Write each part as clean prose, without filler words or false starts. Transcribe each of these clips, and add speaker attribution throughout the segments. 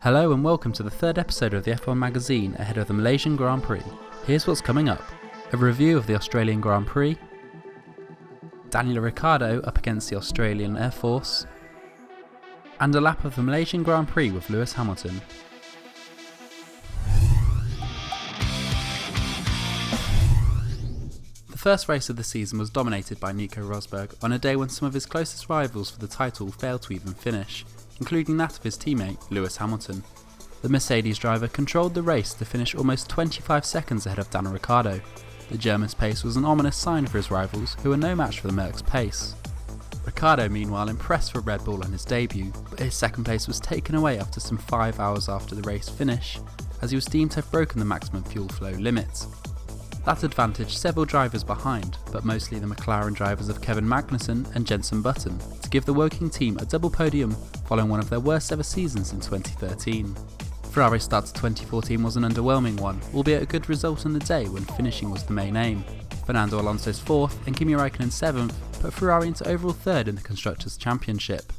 Speaker 1: Hello and welcome to the third episode of the F1 magazine ahead of the Malaysian Grand Prix. Here's what's coming up. A review of the Australian Grand Prix, Daniel Ricciardo up against the Australian Air Force, and a lap of the Malaysian Grand Prix with Lewis Hamilton. The first race of the season was dominated by Nico Rosberg on a day when some of his closest rivals for the title failed to even finish, including that of his teammate Lewis Hamilton. The Mercedes driver controlled the race to finish almost 25 seconds ahead of Daniel Ricciardo. The German's pace was an ominous sign for his rivals, who were no match for the Merc's pace. Ricciardo meanwhile impressed for Red Bull on his debut, but his second place was taken away after some 5 hours after the race finish, as he was deemed to have broken the maximum fuel flow limit. That advantaged several drivers behind, but mostly the McLaren drivers of Kevin Magnussen and Jenson Button, to give the Woking team a double podium following one of their worst ever seasons in 2013. Ferrari's start to 2014 was an underwhelming one, albeit a good result on the day when finishing was the main aim. Fernando Alonso's 4th and Kimi Räikkönen's 7th put Ferrari into overall 3rd in the Constructors' Championship.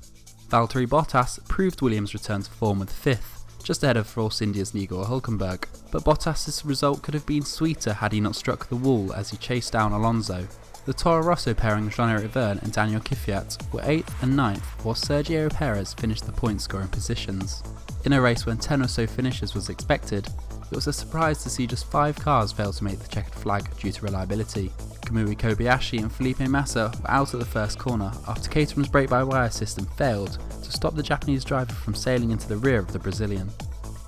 Speaker 1: Valtteri Bottas proved Williams' return to form with 5th, just ahead of Force India's Nico Hülkenberg, but Bottas' result could have been sweeter had he not struck the wall as he chased down Alonso. The Toro Rosso pairing Jean-Eric Vergne and Daniel Kvyat were 8th and 9th, while Sergio Perez finished the point scoring positions. In a race when 10 or so finishes was expected, it was a surprise to see just 5 cars fail to make the checkered flag due to reliability. Kamui Kobayashi and Felipe Massa were out at the first corner after Caterham's brake-by-wire system failed to stop the Japanese driver from sailing into the rear of the Brazilian.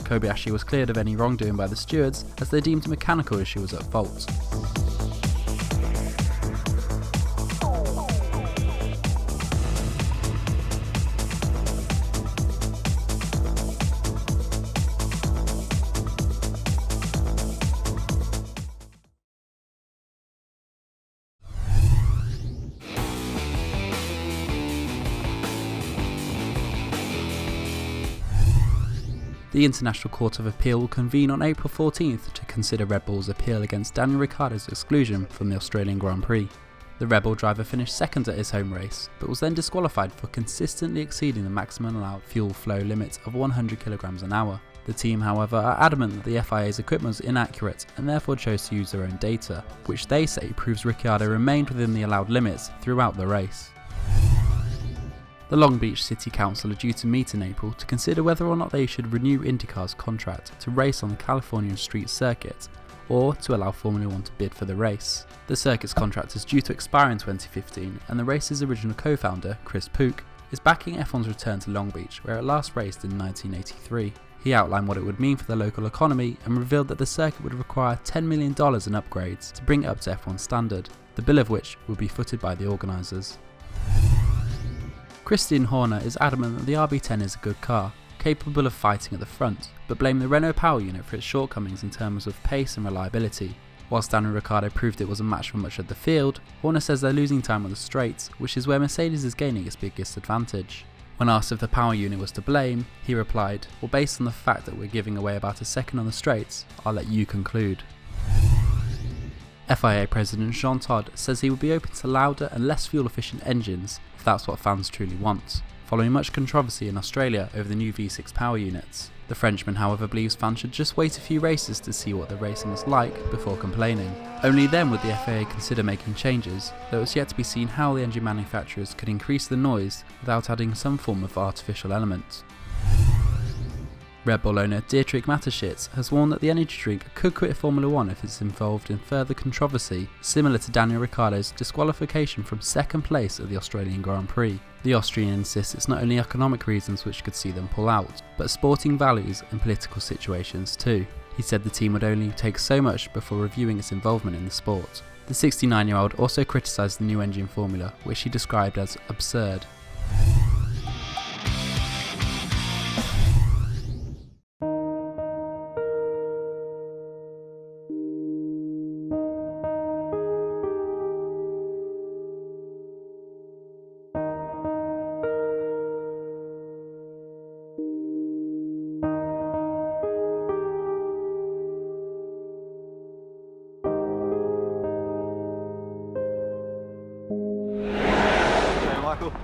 Speaker 1: Kobayashi was cleared of any wrongdoing by the stewards as they deemed a mechanical issue was at fault. The International Court of Appeal will convene on April 14th to consider Red Bull's appeal against Daniel Ricciardo's exclusion from the Australian Grand Prix. The Red Bull driver finished 2nd at his home race, but was then disqualified for consistently exceeding the maximum allowed fuel flow limit of 100 kg an hour. The team, however, are adamant that the FIA's equipment was inaccurate and therefore chose to use their own data, which they say proves Ricciardo remained within the allowed limits throughout the race. The Long Beach City Council are due to meet in April to consider whether or not they should renew IndyCar's contract to race on the Californian Street Circuit, or to allow Formula 1 to bid for the race. The circuit's contract is due to expire in 2015, and the race's original co-founder, Chris Pook, is backing F1's return to Long Beach, where it last raced in 1983. He outlined what it would mean for the local economy and revealed that the circuit would require $10 million in upgrades to bring it up to F1 standard, the bill of which would be footed by the organisers. Christian Horner is adamant that the RB10 is a good car, capable of fighting at the front, but blamed the Renault power unit for its shortcomings in terms of pace and reliability. Whilst Daniel Ricciardo proved it was a match for much of the field, Horner says they're losing time on the straights, which is where Mercedes is gaining its biggest advantage. When asked if the power unit was to blame, he replied, "Well, based on the fact that we're giving away about a second on the straights, I'll let you conclude." FIA President Jean Todt says he would be open to louder and less fuel-efficient engines if that's what fans truly want, following much controversy in Australia over the new V6 power units. The Frenchman, however, believes fans should just wait a few races to see what the racing is like before complaining. Only then would the FIA consider making changes, though it's yet to be seen how the engine manufacturers could increase the noise without adding some form of artificial element. Red Bull owner Dietrich Mateschitz has warned that the energy drink could quit Formula 1 if it's involved in further controversy, similar to Daniel Ricciardo's disqualification from 2nd place at the Australian Grand Prix. The Austrian insists it's not only economic reasons which could see them pull out, but sporting values and political situations too. He said the team would only take so much before reviewing its involvement in the sport. The 69-year-old also criticised the new engine formula, which he described as absurd.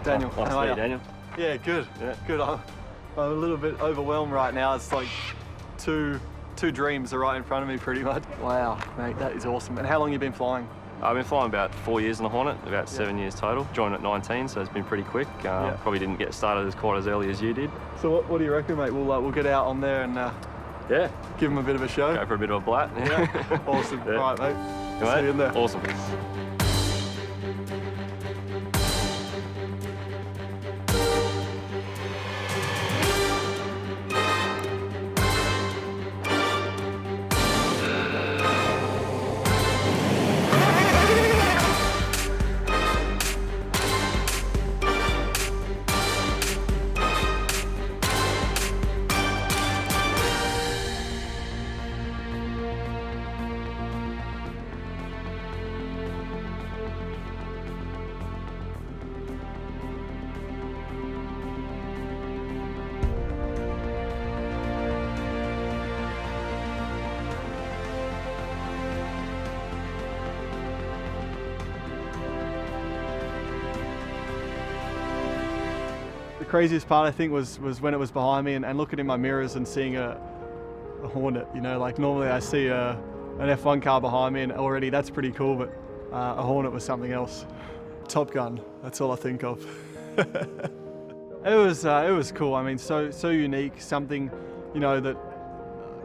Speaker 2: Daniel, how are you?
Speaker 3: Daniel.
Speaker 2: Yeah, good.
Speaker 3: Yeah.
Speaker 2: Good. I'm a little bit overwhelmed right now. It's like two dreams are right in front of me pretty much. Wow, mate, that is awesome. And how long have you been flying?
Speaker 3: I've been flying about 4 years in the Hornet, about 7 years total. Joined at 19, so it's been pretty quick. Probably didn't get started quite as early as you did.
Speaker 2: So what do you reckon, mate? We'll get out on there and
Speaker 3: yeah,
Speaker 2: give them a bit of a show.
Speaker 3: Go for a bit of a blat.
Speaker 2: Yeah. Awesome.
Speaker 3: Yeah.
Speaker 2: All right, mate.
Speaker 3: Yeah,
Speaker 2: See you in there.
Speaker 3: Awesome.
Speaker 2: The craziest part, I think, was when it was behind me and looking in my mirrors and seeing a Hornet. You know, like normally I see an F1 car behind me and already that's pretty cool, but a Hornet was something else. Top Gun, that's all I think of. It was cool. I mean, so unique. Something, you know, that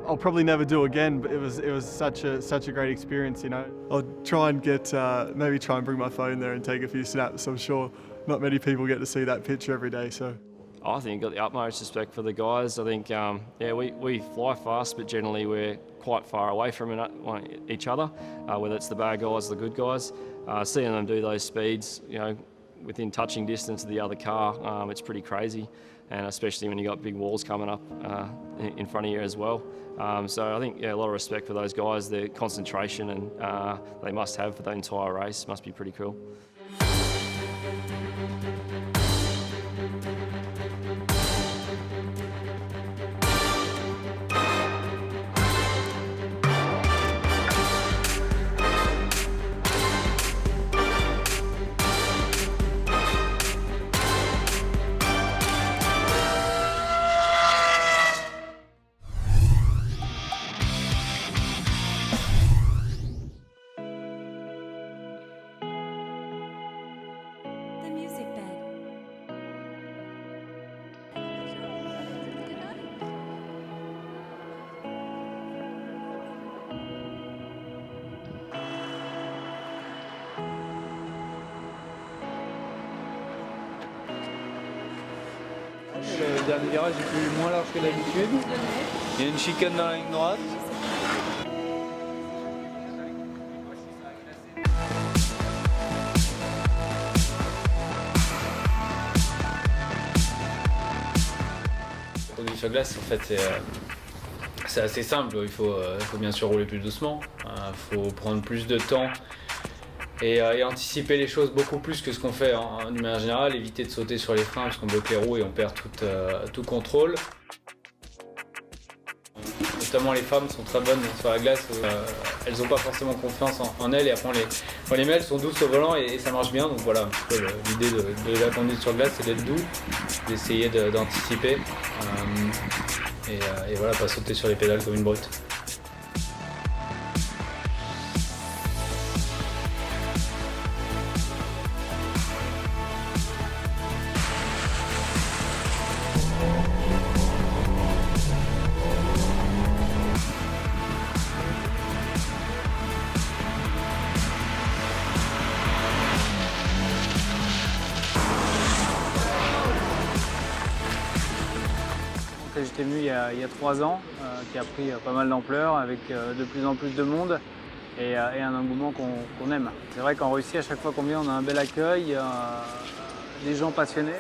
Speaker 2: I'll probably never do again. But it was such a great experience. You know, I'll try and get maybe try and bring my phone there and take a few snaps. I'm sure not many people get to see that picture every day. So
Speaker 3: I think got the utmost respect for the guys. I think we fly fast, but generally we're quite far away from each other, whether it's the bad guys or the good guys. Seeing them do those speeds, you know, within touching distance of the other car, it's pretty crazy, and especially when you got big walls coming up in front of you as well. So I think a lot of respect for those guys. Their concentration and they must have for the entire race must be pretty cool.
Speaker 4: Le dernier virage est plus moins large que d'habitude. Il y a une chicane dans la ligne droite.
Speaker 5: La conduite sur glace, en fait, c'est assez simple. Il faut bien sûr rouler plus doucement. Il faut prendre plus de temps et anticiper les choses beaucoup plus que ce qu'on fait d'une manière générale. Éviter de sauter sur les freins parce qu'on bloque les roues et on perd tout contrôle. Notamment les femmes sont très bonnes sur la glace. Elles n'ont pas forcément confiance en elles et après on les met, elles sont douces au volant et ça marche bien. Donc voilà, un petit peu l'idée de la conduite sur glace, c'est d'être doux, d'essayer d'anticiper et voilà, pas sauter sur les pédales comme une brute.
Speaker 4: J'étais venu il y a 3 ans, qui a pris pas mal d'ampleur avec de plus en plus de monde et un engouement qu'on aime. C'est vrai qu'en Russie, à chaque fois qu'on vient, on a un bel accueil, des gens passionnés.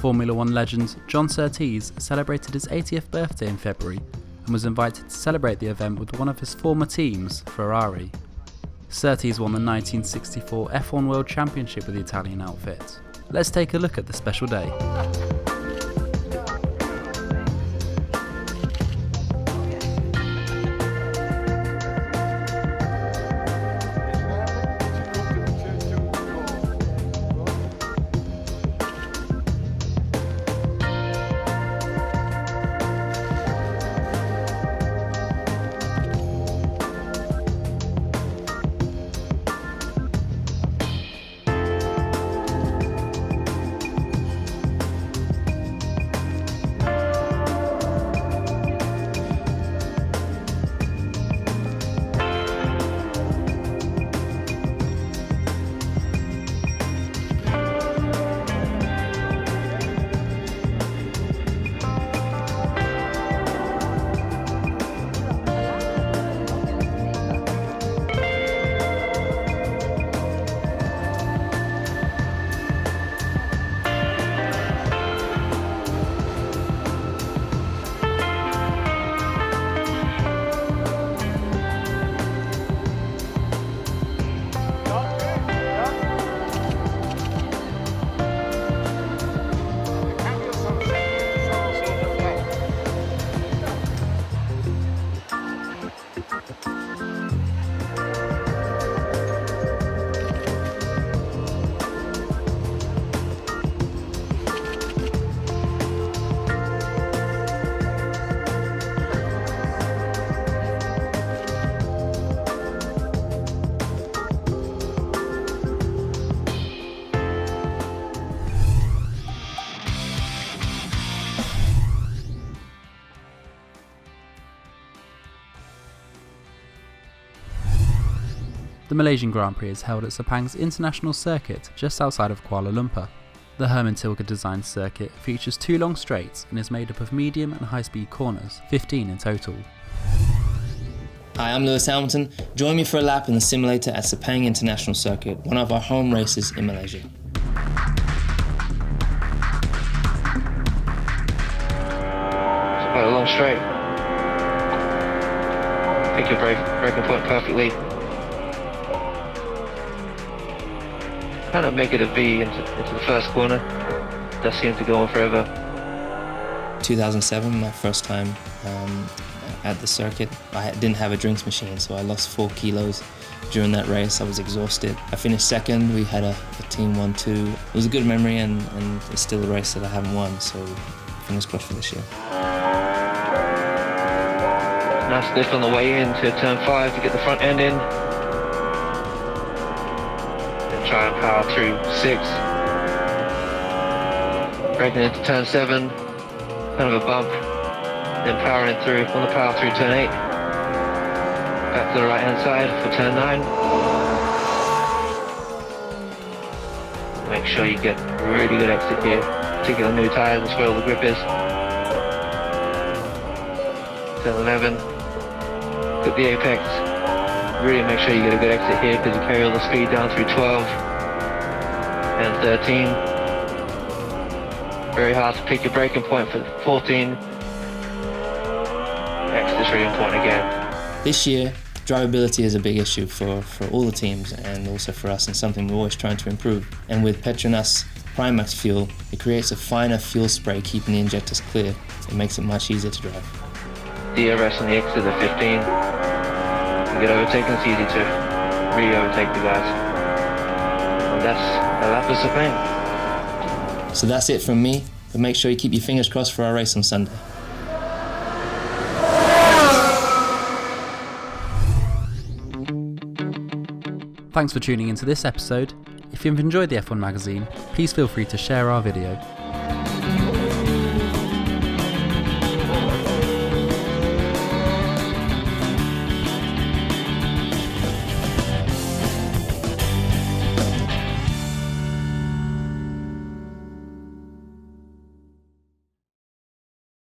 Speaker 1: Formula One legend John Surtees celebrated his 80th birthday in February and was invited to celebrate the event with one of his former teams, Ferrari. Surtees won the 1964 F1 World Championship with the Italian outfit. Let's take a look at the special day. The Malaysian Grand Prix is held at Sepang's international circuit just outside of Kuala Lumpur. The Herman Tilke designed circuit features 2 long straights and is made up of medium and high-speed corners, 15 in total.
Speaker 6: Hi, I'm Lewis Hamilton. Join me for a lap in the simulator at Sepang International Circuit, one of our home races in Malaysia.
Speaker 7: It's quite a long straight. Pick your braking point perfectly. Kind of make it a V into the first corner. Does seem to go on forever.
Speaker 6: 2007, my first time at the circuit. I didn't have a drinks machine, so I lost 4 kilos during that race. I was exhausted. I finished second. We had a team 1-2. It was a good memory, and it's still a race that I haven't won, so fingers crossed for this year.
Speaker 7: Nice lift on the way in to turn 5 to get the front end in. Try and power through 6. Braking into turn 7, kind of a bump, then powering through, want to power through turn 8. Back to the right hand side for turn 9. Make sure you get a really good exit here, particularly new tyres, that's where all the grip is. Turn 11, clip the apex. Really make sure you get a good exit here because you carry all the speed down through 12 and 13. Very hard to pick your braking point for 14. Exit is really important again.
Speaker 6: This year, drivability is a big issue for all the teams and also for us, and something we're always trying to improve. And with Petronas Primax fuel, it creates a finer fuel spray keeping the injectors clear. It makes it much easier to drive.
Speaker 7: DRS on the exit of 15. Get overtaken, it's easy to re-overtake the guys. And that's a lap of Sepang.
Speaker 6: So that's it from me, but make sure you keep your fingers crossed for our race on Sunday.
Speaker 1: Thanks for tuning into this episode. If you've enjoyed the F1 magazine, please feel free to share our video.